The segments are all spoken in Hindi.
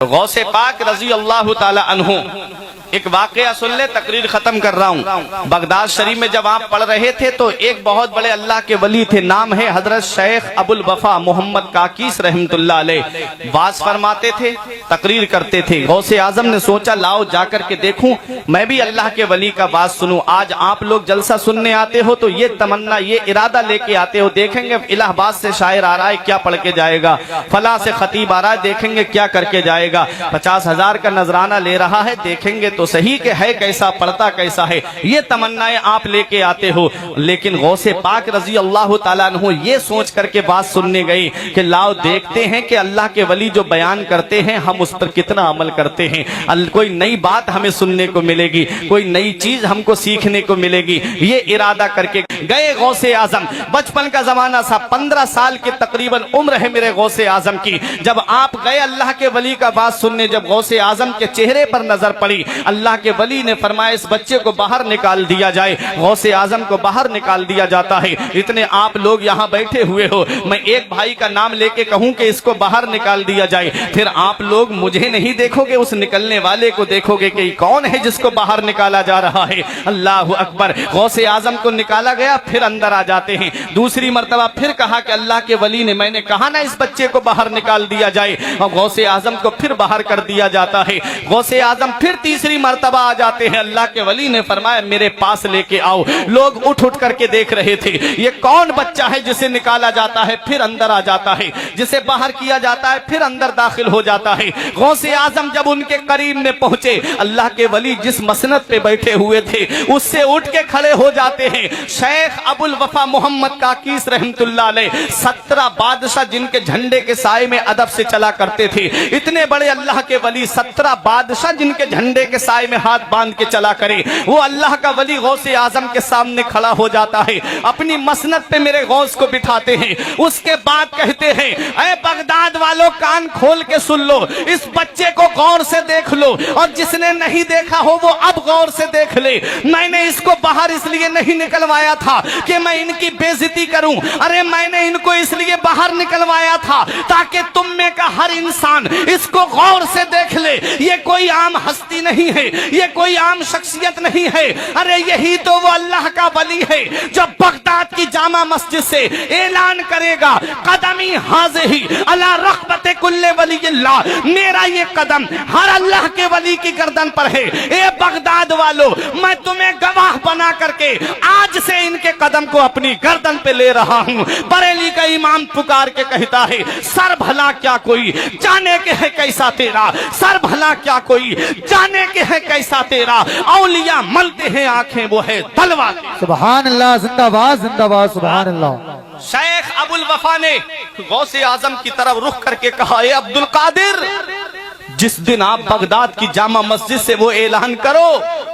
गौसे पाक रजी अल्लाह ताला अन्हु एक वाकया सुन ले, तकरीर खत्म कर रहा हूँ। बगदाद शरीफ में जब आप पढ़ रहे थे तो एक बहुत बड़े अल्लाह के वली थे, नाम है हजरत शेख अबुल वफा मोहम्मद काकीस रहमतुल्लाह अलैह। वाज फरमाते थे, तकरीर करते थे। गौसे आजम ने सोचा लाओ जाकर के देखूं, मैं भी अल्लाह के वली का बात सुनूं। आज आप लोग जलसा सुनने आते हो तो ये तमन्ना, ये इरादा लेके आते हो, देखेंगे इलाहाबाद से शायर आ रहा है क्या पढ़ के जाएगा, फला से खतीब आ रहा है देखेंगे क्या करके जाएगा, 50,000 का नजराना ले रहा है देखेंगे तो सही के है कैसा, पढ़ता कैसा है, ये तमन्नाएं आप लेके आते हो। लेकिन गौसे पाक रजी अल्लाह ताला अन्हु ये सोच करके बात सुनने गई कि लाओ देखते हैं कि अल्लाह के वली जो बयान करते हैं हम उस पर कितना अमल करते हैं, कोई नई बात हमें सुनने को मिलेगी, कोई नई चीज हमको सीखने को मिलेगी। ये इरादा करके गए गौसे आजम। बचपन का जमाना था, 15 साल की तकरीबन उम्र है मेरे गौसे आजम की। जब आप गए अल्लाह के वली का बात सुनने, जब गौसे आजम के चेहरे पर नजर पड़ी, अल्लाह के वली ने फरमाया इस बच्चे को बाहर निकाल दिया जाए। गौसे आजम को बाहर निकाल दिया जाता है। इतने आप लोग यहाँ बैठे हुए हो, मैं एक भाई का नाम लेके कहूँ कि इसको बाहर निकाल दिया जाए, फिर आप लोग मुझे नहीं देखोगे, उस निकलने वाले को देखोगे कि कौन है जिसको बाहर निकाला जा रहा है। अल्लाह अकबर। गौसे आजम को निकाला गया, फिर अंदर आ जाते हैं। दूसरी मर्तबा फिर कहा कि अल्लाह के वली ने, मैंने कहा ना इस बच्चे को बाहर निकाल दिया जाए, और गौसे आजम को फिर बाहर कर दिया जाता है। गौसे आजम फिर तीसरी मर्तबा आ जाते हैं, अल्लाह के वली ने फरमाया मेरे पास लेके आओ। लोग उठ उठ करके देख रहे थे ये कौन बच्चा है जिसे निकाला जाता है फिर अंदर आ जाता है, जिसे बाहर किया जाता है फिर अंदर दाखिल हो जाता है। गौसे आजम जब उनके करीब में पहुंचे, अल्लाह के वली जिस मसनद पे बैठे हुए थे उससे उठ के खड़े हो जाते हैं। शेख अबुल वफा मोहम्मद काकीस रहमतुल्लाह अलैह, 17 बादशाह जिनके झंडे के साए में अदब से चला करते थे, इतने बड़े अल्लाह के वली, 17 बादशाह जिनके झंडे के साए में हाथ बांध के चला करे, वो अल्लाह का वली गौसे आजम के सामने खड़ा हो जाता है। अपनी मसनद पे मेरे गौस को बिठाते हैं। उसके बाद कहते हैं ऐ बगदाद वालों कान खोल के सुन लो, इस बच्चे को गौर से देख लो, और जिसने नहीं देखा हो वो अब गौर से देख ले। मैंने इसको बाहर इसलिए नहीं निकलवाया था कि मैं इनकी बेइज्जती करूं, अरे मैंने इनको इसलिए बाहर निकलवाया था ताकि तुम में का हर इंसान इसको गौर से देख ले। ये कोई आम हस्ती नहीं है, ये कोई आम शख्सियत नहीं है, अरे यही तो वो अल्लाह का वली है जो बगदाद की जामा मस्जिद से ऐलान करेगा कदमी हाज़िही अला रग़बते कुल्ले वलील्लाह, मेरा ये कदम हर अल्लाह के वली की गर्दन पर है। ए बगदाद वालों, मैं तुम्हें गवाह बना करके आज से इनके कदम को अपनी गर्दन पे ले रहा हूँ। बरेली का इमाम पुकार के कहता है सर भला क्या कोई जाने के है कैसा तेरा, सर भला क्या कोई जाने के है कैसा तेरा, औलिया मलते हैं आंखें वो है तलवा। सुभान अल्लाह, जिंदाबाद जिंदाबाद, सुभान अल्लाह। शेख अबुल वफा ने गौसे आजम की तरफ रुख करके कहा ए अब्दुल कादिर, जिस दिन आप बगदाद की जामा मस्जिद से वो ऐलान करो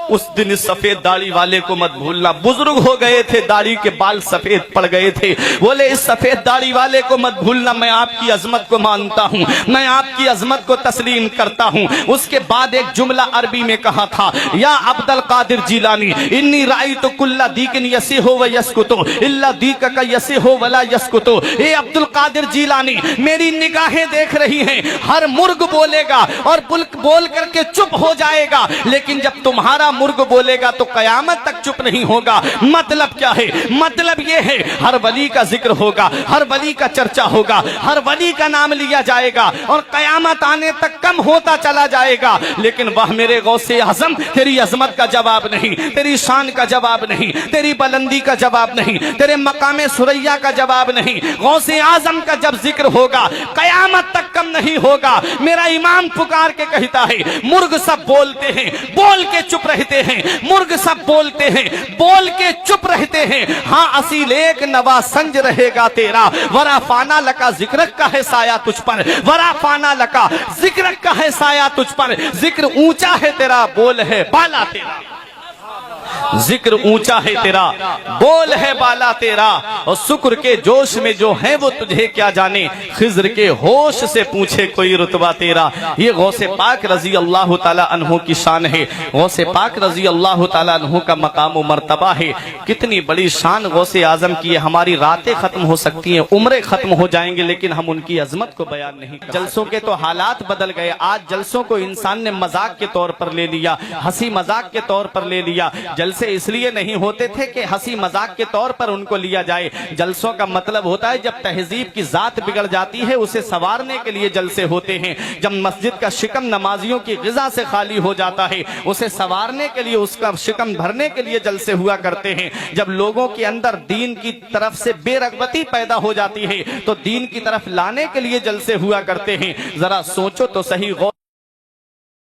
उस दिन इस सफेद दाढ़ी वाले को मत भूलना। बुजुर्ग हो गए थे, दाढ़ी के बाल सफेद पड़ गए थे, बोले इस सफेद दाढ़ी वाले को मत भूलना, मैं आपकी अजमत को मानता हूँ, मैं आपकी अजमत को तस्लीम करता हूँ। उसके बाद एक जुमला अरबी में कहा था या अब्दुल कादिर जिलानी इन्नी राइतु कुल्ला दीकिन यसिहो व यस्कुतो इल्ला दीका का यसिहो वला यस्कुतो। ए अब्दुल कादिर जिलानी, मेरी निगाहें देख रही हैं, हर मुर्ग बोलेगा और बोल करके चुप हो जाएगा, लेकिन जब तुम्हारा मुर्ग बोलेगा तो कयामत तक चुप नहीं होगा। मतलब क्या है? मतलब ये है हर वली का जिक्र होगा, हर वली का चर्चा होगा, हर वली का नाम लिया जाएगा और कयामत आने तक कम होता चला जाएगा। लेकिन वह मेरे गौसे आजम, तेरी अजमत का जवाब नहीं, तेरी शान का जवाब नहीं, तेरी बुलंदी का जवाब नहीं, तेरे मकामे सुरैया का जवाब नहीं। गौसे आजम का जब जिक्र होगा कयामत तक कम नहीं होगा। मेरा इमाम पुकार के कहता है मुर्ग सब बोलते हैं, बोल के चुप रहते हैं, मुर्ग सब बोलते हैं, बोल के चुप रहते हैं। हाँ असील एक नवा संज रहेगा तेरा, वरा फाना लका जिक्र का है साया तुझ पर, वरा फाना लका जिक्र का है साया तुझ पर, जिक्र ऊंचा है तेरा, बोल है बाला तेरा। जिक्र ऊंचा है तेरा, बोल है बाला तेरा, और शुक्र के जोश में जो है वो तुझे क्या जाने, खिज्र के होश से पूछे कोई रुतबा तेरा। ये गौसे पाक रजी अल्लाह ताला अन्हु की शान है, गौसे पाक रजी अल्लाह ताला अन्हु का मकाम व मर्तबा है। कितनी बड़ी शान गौसे आजम की है। हमारी रातें खत्म हो सकती हैं, उम्रें खत्म हो जाएंगे, लेकिन हम उनकी अजमत को बयान नहीं कर। जलसों के तो हालात बदल गए। आज जलसों को इंसान ने मजाक के तौर पर ले लिया, हंसी मजाक के तौर पर ले लिया। जलसे इसलिए नहीं होते थे कि हंसी मजाक के तौर पर उनको लिया जाए। जलसों का मतलब होता है जब तहजीब की जात बिगड़ जाती है उसे संवारने के लिए जलसे होते हैं। जब मस्जिद का शिकम नमाजियों की गिजा से खाली हो जाता है उसे संवारने के लिए, उसका शिकम भरने के लिए जलसे हुआ करते हैं। जब लोगों के अंदर दीन की तरफ से बेरगबती पैदा हो जाती है तो दीन की तरफ लाने के लिए जलसे हुआ करते हैं। जरा सोचो तो सही।